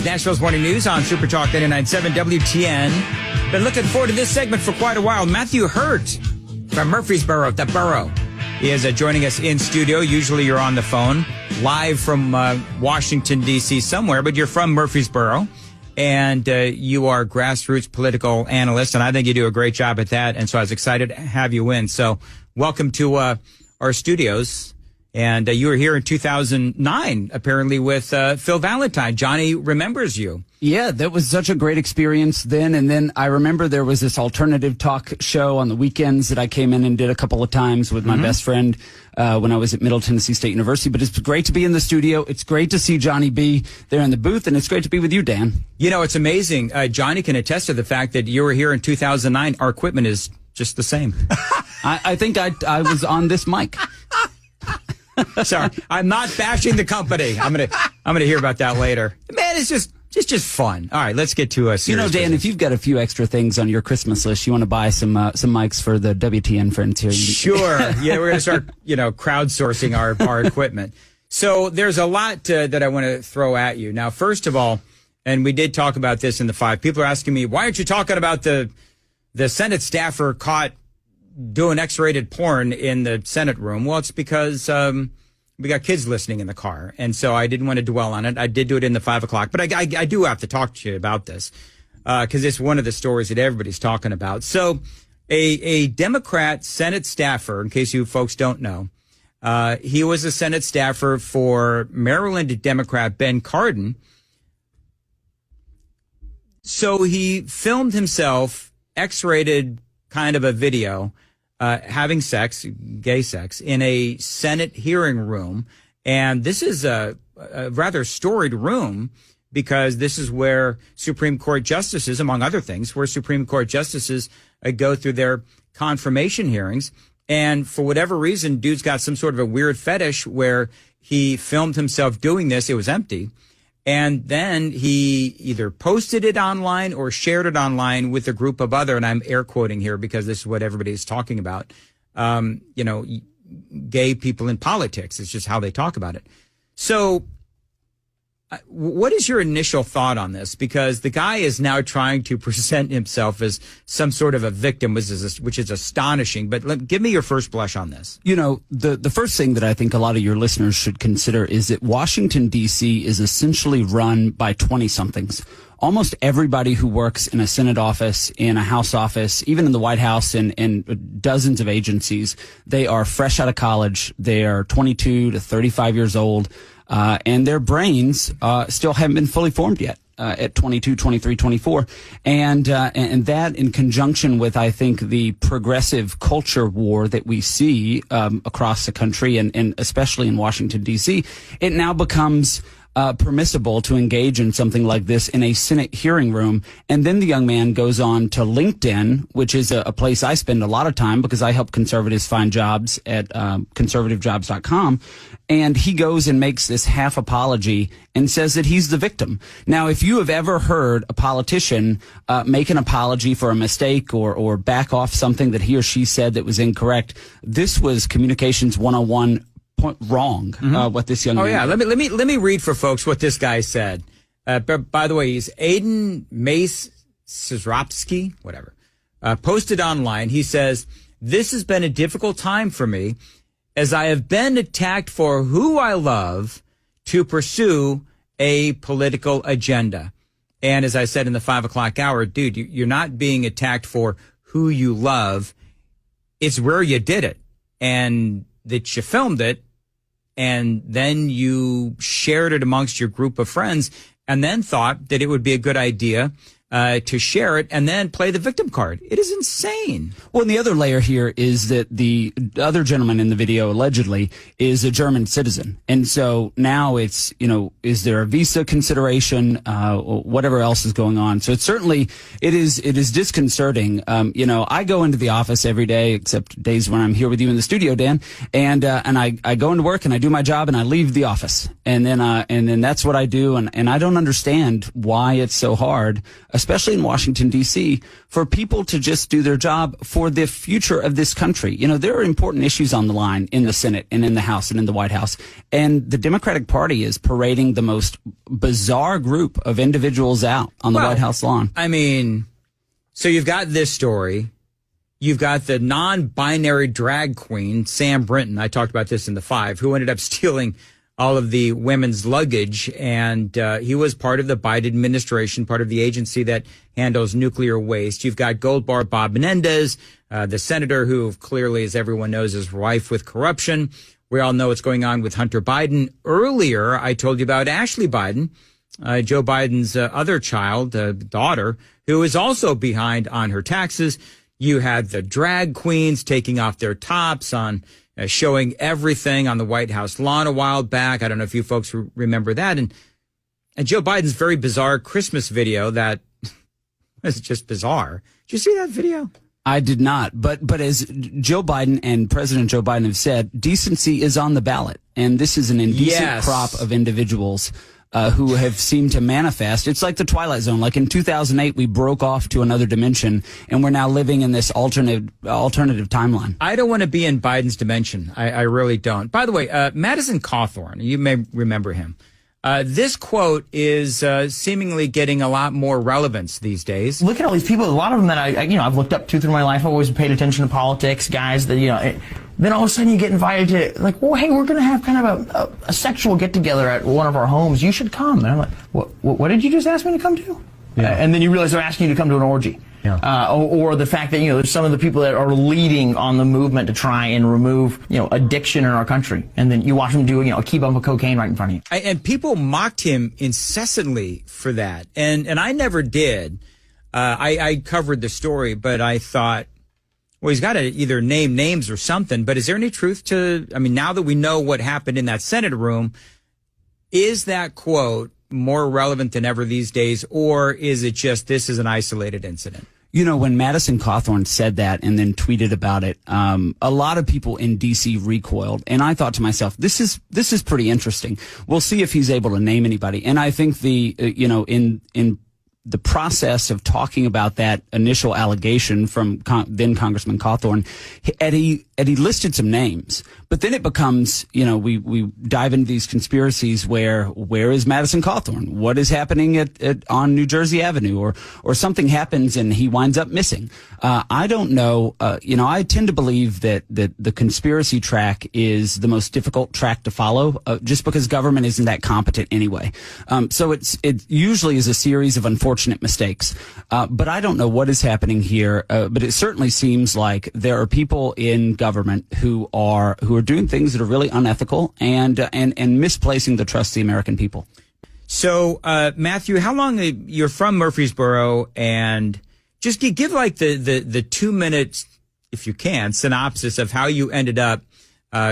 Nashville's Morning News on Super Talk 99.7 WTN. Been looking forward to this segment for quite a while. Matthew Hurtt from Murfreesboro, the borough. He is joining us in studio. Usually you're on the phone, live from Washington, D.C. somewhere, but you're from Murfreesboro. And you are Grassroots political analyst, and I think you do a great job at that. And so I was excited to have you in. So welcome to our studios. And you were here in 2009, apparently, with Phil Valentine. Johnny remembers you. Yeah, that was such a great experience then. And then I remember there was this alternative talk show on the weekends that I came in and did a couple of times with my best friend when I was at Middle Tennessee State University. But it's great to be in the studio. It's great to see Johnny B there in the booth. And it's great to be with you, Dan. You know, it's amazing. Johnny can attest to the fact that you were here in 2009. Our equipment is just the same. I think I was on this mic. Sorry, I'm not bashing the company. I'm gonna hear about that later. Man, it's just fun. All right, let's get to a serious Dan, business. if you've got a few extra things on your Christmas list, you want to buy some mics for the WTN friends here. Sure. Yeah, we're gonna start, crowdsourcing our equipment. So there's a lot that I want to throw at you. Now, first of all, and we did talk about this in the 5. People are asking me, why aren't you talking about the Senate staffer caught doing X-rated porn in the Senate room? Well, it's because we got kids listening in the car, and so I didn't want to dwell on it. I did do it in the 5 o'clock, but I do have to talk to you about this because it's one of the stories that everybody's talking about. So a Democrat Senate staffer, in case you folks don't know, he was a Senate staffer for Maryland Democrat Ben Cardin. So he filmed himself, X-rated kind of a video, having sex, gay sex, in a Senate hearing room. And this is a rather storied room because this is where Supreme Court justices, among other things, where Supreme Court justices go through their confirmation hearings. And for whatever reason, dude's got some sort of a weird fetish where he filmed himself doing this. It was empty. And then he either posted it online or shared it online with a group of other, and I'm air quoting here because this is what everybody's talking about, gay people in politics. It's just how they talk about it. So what is your initial thought on this? Because the guy is now trying to present himself as some sort of a victim, which is astonishing. But give me your first blush on this. The first thing that I think a lot of your listeners should consider is that Washington, D.C. is essentially run by 20-somethings. Almost everybody who works in a Senate office, in a House office, even in the White House and dozens of agencies, they are fresh out of college. They are 22 to 35 years old. And their brains still haven't been fully formed yet at 22, 23, 24. And that in conjunction with, I think, the progressive culture war that we see across the country and especially in Washington, D.C., it now becomes permissible to engage in something like this in a Senate hearing room. And then the young man goes on to LinkedIn, which is a place I spend a lot of time because I help conservatives find jobs at conservativejobs.com. And he goes and makes this half apology and says that he's the victim. Now, if you have ever heard a politician make an apology for a mistake or back off something that he or she said that was incorrect, this was Communications 101 wrong, what this young man did. Let me read for folks what this guy said. By the way, he's Aiden Mace Szyropski, whatever, posted online. He says, "This has been a difficult time for me as I have been attacked for who I love to pursue a political agenda." And as I said in the 5 o'clock hour, dude, you're not being attacked for who you love. It's where you did it and that you filmed it. And then you shared it amongst your group of friends and then thought that it would be a good idea to share it and then play the victim card. It is insane. Well, and the other layer here is that the other gentleman in the video allegedly is a German citizen. And so now it's, is there a visa consideration, whatever else is going on. So it's certainly, it is disconcerting. I go into the office every day, except days when I'm here with you in the studio, Dan, and I go into work and I do my job and I leave the office. And then that's what I do. And I don't understand why it's so hard, especially in Washington, D.C., for people to just do their job for the future of this country. You know, there are important issues on the line in the Senate and in the House and in the White House. And the Democratic Party is parading the most bizarre group of individuals out on the White House lawn. I mean, so you've got this story. You've got the non-binary drag queen, Sam Brinton. I talked about this in the 5, who ended up stealing all of the women's luggage. And he was part of the Biden administration, part of the agency that handles nuclear waste. You've got Gold Bar Bob Menendez, the senator who clearly, as everyone knows, is rife with corruption. We all know what's going on with Hunter Biden. Earlier, I told you about Ashley Biden, Joe Biden's other child, daughter, who is also behind on her taxes. You had the drag queens taking off their tops on showing everything on the White House lawn a while back. I don't know if you folks remember that. And Joe Biden's very bizarre Christmas video that was just bizarre. Did you see that video? I did not. But as Joe Biden and President Joe Biden have said, decency is on the ballot. And this is an indecent crop of individuals who have seemed to manifest. It's like the Twilight Zone. Like in 2008, we broke off to another dimension, and we're now living in this alternative timeline. I don't want to be in Biden's dimension. I really don't. By the way, Madison Cawthorn, you may remember him. This quote is seemingly getting a lot more relevance these days. Look at all these people. A lot of them that I've looked up to through my life. I've always paid attention to politics, guys. That then all of a sudden you get invited to, like, well, hey, we're going to have kind of a sexual get together at one of our homes. You should come. And I'm like, what did you just ask me to come to? Yeah. And then you realize they're asking you to come to an orgy. Yeah. Or the fact that, there's some of the people that are leading on the movement to try and remove, addiction in our country. And then you watch them do, a key bump of cocaine right in front of you. And people mocked him incessantly for that. And I never did. I covered the story, but I thought, well, he's got to either name names or something. But is there any truth to, now that we know what happened in that Senate room, is that quote more relevant than ever these days? Or is it just this is an isolated incident? When Madison Cawthorn said that and then tweeted about it, a lot of people in D.C. recoiled. And I thought to myself, this is pretty interesting. We'll see if he's able to name anybody. And I think in the process of talking about that initial allegation from then Congressman Cawthorn, Eddie listed some names, but then it becomes, we dive into these conspiracies where is Madison Cawthorn? What is happening on New Jersey Avenue or something happens and he winds up missing? I don't know. I tend to believe that the conspiracy track is the most difficult track to follow, just because government isn't that competent anyway. So it usually is a series of unfortunate mistakes. But I don't know what is happening here. But it certainly seems like there are people in government who are doing things that are really unethical and misplacing the trust of the American people. So, Matthew, how long you're from Murfreesboro, and just give like the 2 minutes, if you can, synopsis of how you ended up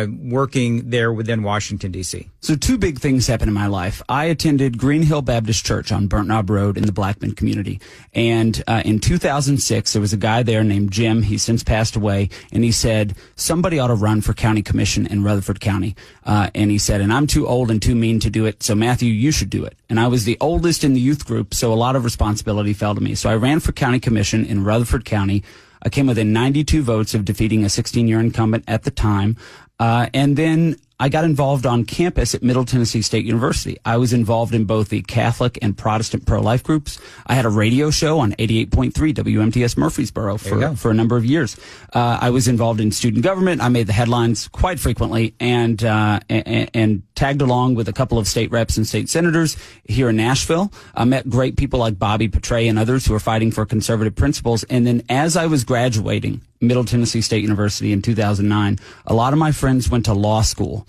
working there within Washington, D.C. So 2 big things happened in my life. I attended Green Hill Baptist Church on Burnt Knob Road in the Blackman community. And in 2006, there was a guy there named Jim. He's since passed away. And he said, somebody ought to run for county commission in Rutherford County. And he said, and I'm too old and too mean to do it. So, Matthew, you should do it. And I was the oldest in the youth group, so a lot of responsibility fell to me. So I ran for county commission in Rutherford County. I came within 92 votes of defeating a 16-year incumbent at the time. And then I got involved on campus at Middle Tennessee State University. I was involved in both the Catholic and Protestant pro-life groups. I had a radio show on 88.3 WMTS Murfreesboro for a number of years. I was involved in student government. I made the headlines quite frequently and tagged along with a couple of state reps and state senators here in Nashville. I met great people like Bobby Petray and others who are fighting for conservative principles. And then as I was graduating Middle Tennessee State University in 2009, a lot of my friends went to law school.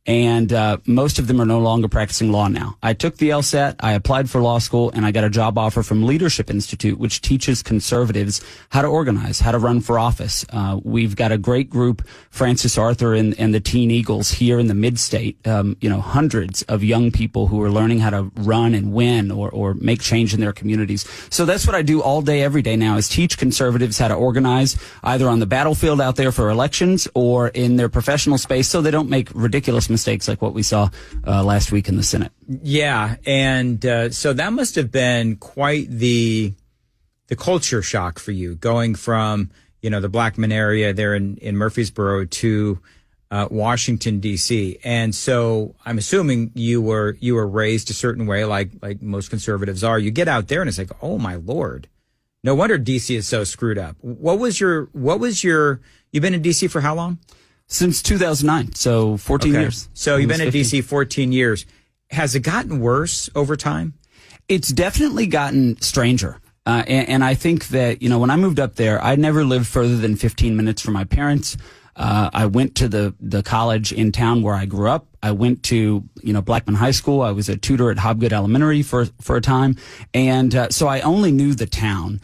And most of them are no longer practicing law now. I took the LSAT, I applied for law school, and I got a job offer from Leadership Institute, which teaches conservatives how to organize, how to run for office. We've got a great group, Francis Arthur and the Teen Eagles here in the mid-state, hundreds of young people who are learning how to run and win or make change in their communities. So that's what I do all day, every day now, is teach conservatives how to organize, either on the battlefield out there for elections or in their professional space, so they don't make ridiculous mistakes like what we saw last week in the Senate. Yeah, and so that must have been quite the the culture shock for you going from, the Blackman area there in Murfreesboro to Washington, D.C. And so I'm assuming you were raised a certain way, like most conservatives are. You get out there and it's like, oh, my Lord. No wonder D.C. is so screwed up. You've been in D.C. for how long? Since 2009, so 14 years. So you've been in D.C. 14 years. Has it gotten worse over time? It's definitely gotten stranger. And I think that, when I moved up there, I never lived further than 15 minutes from my parents. I went to the college in town where I grew up. I went to, Blackman High School. I was a tutor at Hobgood Elementary for a time. And so I only knew the town.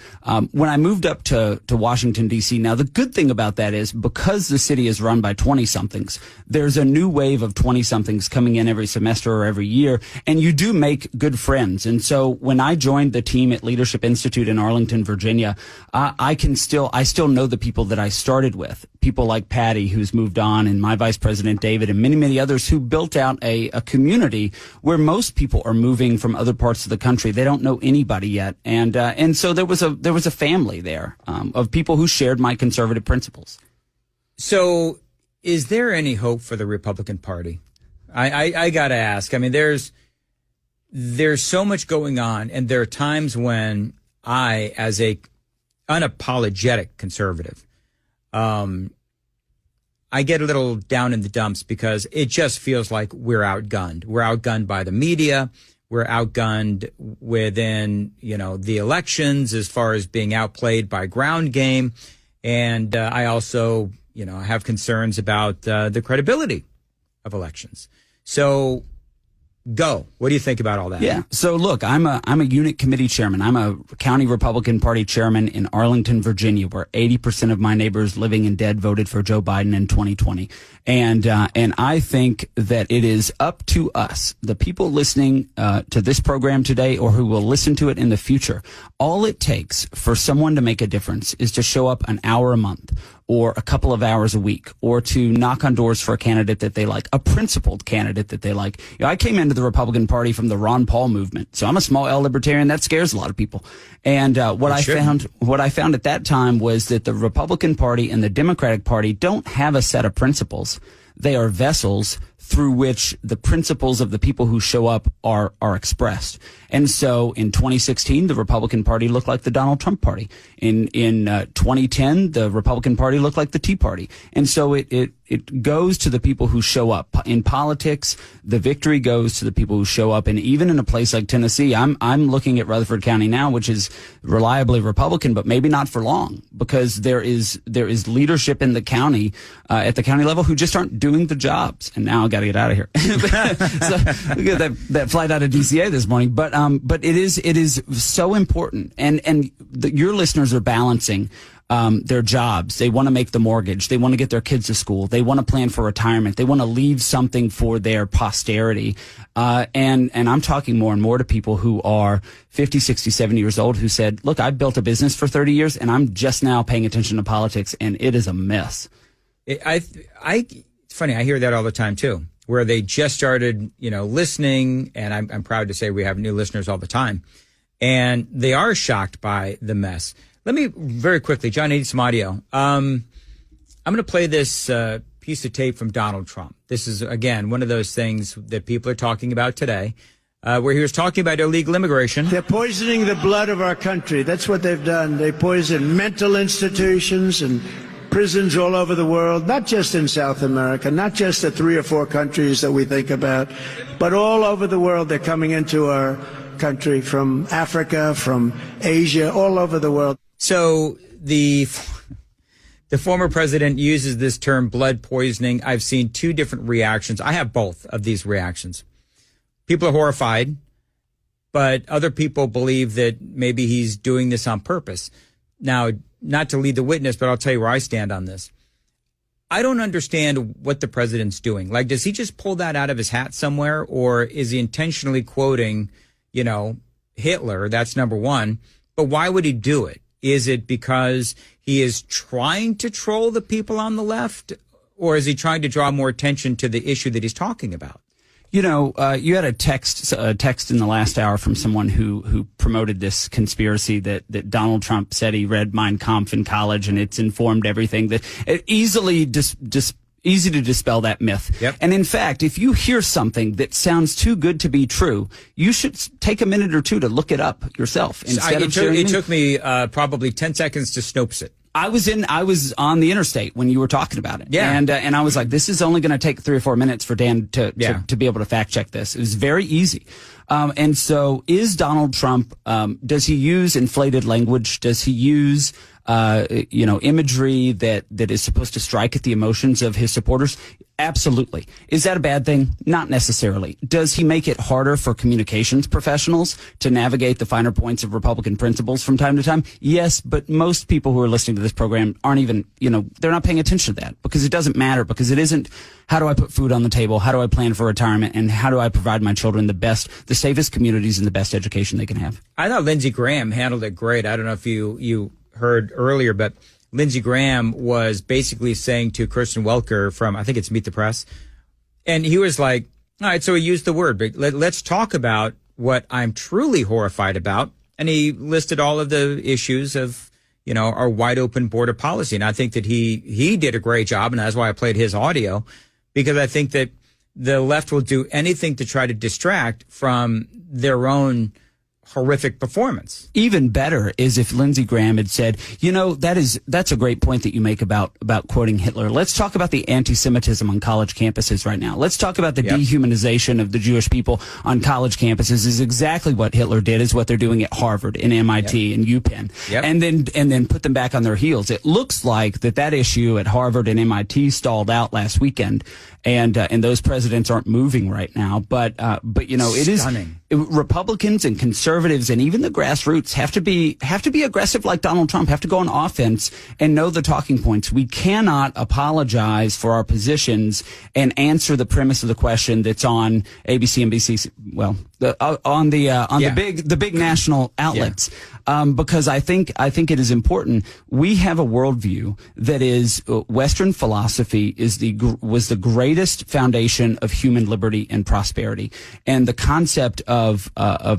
When I moved up to Washington, D.C., now the good thing about that is because the city is run by 20-somethings, there's a new wave of 20-somethings coming in every semester or every year, and you do make good friends. And so when I joined the team at Leadership Institute in Arlington, Virginia, I still know the people that I started with, people like Patty, who's moved on, and my vice president, David, and many, many others who built out a community where most people are moving from other parts of the country. They don't know anybody yet. And so there was a family there, of people who shared my conservative principles. So is there any hope for the Republican Party? I got to ask. I mean, there's so much going on, and there are times when I, as a unapologetic conservative, I get a little down in the dumps because it just feels like we're outgunned. We're outgunned by the media. We're outgunned within, the elections as far as being outplayed by ground game. And I also, have concerns about the credibility of elections. So go. What do you think about all that? Yeah. So look, I'm a unit committee chairman. I'm a county Republican Party chairman in Arlington, Virginia, where 80% of my neighbors living and dead voted for Joe Biden in 2020. And I think that it is up to us, the people listening to this program today or who will listen to it in the future. All it takes for someone to make a difference is to show up an hour a month or a couple of hours a week, or to knock on doors for a candidate that they like, a principled candidate that they like. I came into the Republican Party from the Ron Paul movement, so I'm a small L libertarian. That scares a lot of people. And what I found at that time was that the Republican Party and the Democratic Party don't have a set of principles. They are vessels through which the principles of the people who show up are expressed. And so in 2016, the Republican Party looked like the Donald Trump Party. In 2010, the Republican Party looked like the Tea Party. And so it goes to the people who show up. In politics, the victory goes to the people who show up. And even in a place like Tennessee, I'm looking at Rutherford County now, which is reliably Republican, but maybe not for long, because there is leadership in the county, at the county level, who just aren't doing the jobs. And now I got to get out of here. So we got that flight out of DCA this morning, but it is so important. And your listeners are balancing their jobs. They want to make the mortgage. They want to get their kids to school. They want to plan for retirement. They want to leave something for their posterity. And I'm talking more and more to people who are 50, 60, 70 years old who said, look, I've built a business for 30 years and I'm just now paying attention to politics, and it is a mess. It's funny. I hear that all the time too, where they just started, listening. And I'm proud to say we have new listeners all the time, and they are shocked by the mess. Let me very quickly, John, I need some audio. I'm going to play this piece of tape from Donald Trump. This is, again, one of those things that people are talking about today, where he was talking about illegal immigration. They're poisoning the blood of our country. That's what they've done. They poison mental institutions and prisons all over the world, not just in South America, not just the 3 or 4 countries that we think about, but all over the world. They're coming into our country from Africa, from Asia, all over the world. So the former president uses this term blood poisoning. I've seen 2 different reactions. I have both of these reactions. People are horrified, but other people believe that maybe he's doing this on purpose. Now, not to lead the witness, but I'll tell you where I stand on this. I don't understand what the president's doing. Like, does he just pull that out of his hat somewhere, or is he intentionally quoting, Hitler? That's number one. But why would he do it? Is it because he is trying to troll the people on the left, or is he trying to draw more attention to the issue that he's talking about? You know, you had a text in the last hour from someone who promoted this conspiracy that Donald Trump said he read Mein Kampf in college and it's informed everything. That it easy to dispel that myth. Yep. And in fact, if you hear something that sounds too good to be true, you should take a minute or two to look it up yourself. It took me probably 10 seconds to Snopes it. I was on the interstate when you were talking about it. Yeah. And I was like, this is only going to take 3 or 4 minutes for Dan to be able to fact check this. It was very easy. And so is Donald Trump, does he use inflated language? Does he use, imagery that is supposed to strike at the emotions of his supporters? Absolutely. Is that a bad thing? Not necessarily. Does he make it harder for communications professionals to navigate the finer points of Republican principles from time to time? Yes, but most people who are listening to this program aren't even, they're not paying attention to that because it doesn't matter, because it isn't how do I put food on the table, how do I plan for retirement, and how do I provide my children the safest communities and the best education they can have. I thought Lindsey Graham handled it great. I don't know if you heard earlier, but Lindsey Graham was basically saying to Kirsten Welker from, I think it's Meet the Press, and he was like, all right, so he used the word, but let's talk about what I'm truly horrified about. And he listed all of the issues of, our wide open border policy. And I think that he did a great job. And that's why I played his audio, because I think that the left will do anything to try to distract from their own horrific performance. Even better is if Lindsey Graham had said, that's a great point that you make about quoting Hitler. Let's talk about the anti-Semitism on college campuses right now. Let's talk about the dehumanization of the Jewish people on college campuses is exactly what Hitler did, is what they're doing at Harvard and MIT and UPenn. And then put them back on their heels. It looks like that issue at Harvard and MIT stalled out last weekend, and those presidents aren't moving right now. But it is stunning. Republicans and conservatives and even the grassroots have to be aggressive like Donald Trump, have to go on offense and know the talking points. We cannot apologize for our positions and answer the premise of the question that's on ABC, NBC, the big national outlets. Because I think it is important. We have a worldview that is Western philosophy was the greatest foundation of human liberty and prosperity, and the concept of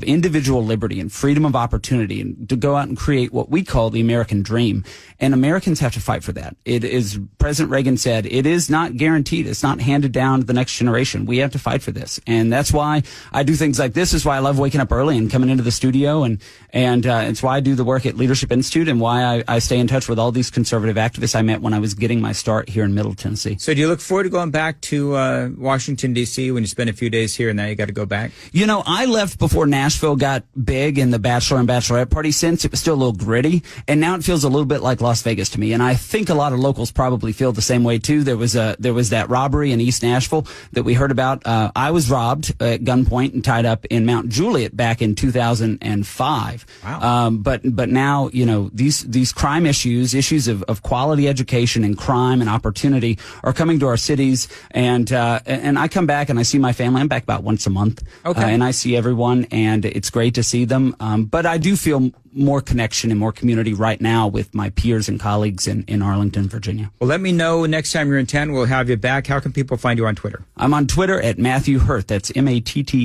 individual liberty and freedom of opportunity, and to go out and create what we call the American dream. And Americans have to fight for that. It is, President Reagan said, it is not guaranteed. It's not handed down to the next generation. We have to fight for this, and that's why I do things like this. Is why I love waking up early and coming into the studio, and it's why I do the work at Leadership Institute, and why I stay in touch with all these conservative activists I met when I was getting my start here in Middle Tennessee. So do you look forward to going back to Washington, D.C. when you spend a few days here and now you got to go back? I left before Nashville got big in the Bachelor and Bachelorette party sense. It was still a little gritty, and now it feels a little bit like Las Vegas to me. And I think a lot of locals probably feel the same way too. There was that robbery in East Nashville that we heard about. I was robbed at gunpoint and tied up in Mount Juliet back in 2005. Wow. But now, these crime issues of quality education and crime and opportunity are coming to our cities. And I come back and I see my family. I'm back about once a month. Okay. And I see everyone, and it's great to see them. But I do feel more connection and more community right now with my peers and colleagues in Arlington, Virginia. Well, let me know next time you're in town. We'll have you back. How can people find you on Twitter? I'm on Twitter at Matthew Hurtt. That's MatthewHurtt.